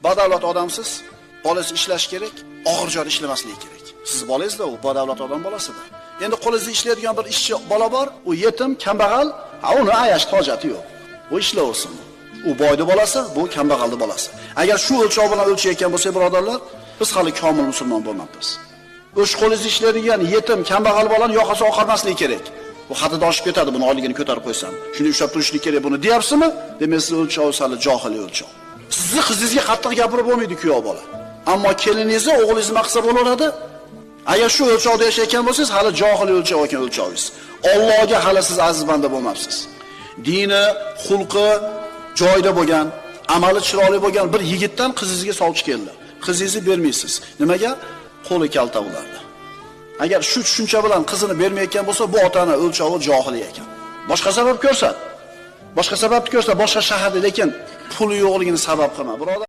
Badavlat odamsiz, bolasi ishlash kerak, og'ir joyda ishlamasligi kerak. Siz bolangizda u badavlat odam bolasida. Endi qo'lingizda ishlaydigan bir ishchi bola bor, u yetim, kambag'al, uni ayash hojati yo'q. U ishlaversin. U boyni bolasi, bu kambag'alning bolasi. Agar shu o'lchov bilan o'lchayotgan bo'lsak, birodarlar, biz hali komil musulmon bo'lmaymiz. O'sh qo'lingizda ishlaydigan yetim, kambag'al bolani yoqasi oqarmasligi kerak. Bu hadida oshib ketadi, buni oyligini ko'tarib qo'ysam. Shuni ushlab turishlik kerak buni deyapsizmi? Demak, siz o'lchov hali johiliy o'lchov. Sizni qizingizga qattiq gapirib bo'lmaydi kuyov bola. Ammo keliningizni, o'g'lingizni maqsad bo'laveradi. Agar shu o'lchovda yashayotgan bo'lsangiz, hali johiliy o'lchov ekan o'lchovingiz. Allohga hali siz aziz banda bo'lmabsiz. Dini, xulqi joyida bo'lgan, amali chiroyli bo'lgan bir yigitdan qizingizga sovchi keldi. Qizingizni bermaysiz. Nimaga? Qo'li kalta ulardi. Agar shu tushuncha bilan qizini bermayotgan bo'lsa, bu otani o'lchovi johiliy ekan. Boshqa sabab ko'rsat. Boshqa sababni ko'rsat, boshqa shaharda, lekin puli yo'qligini sabab qilma, birodar.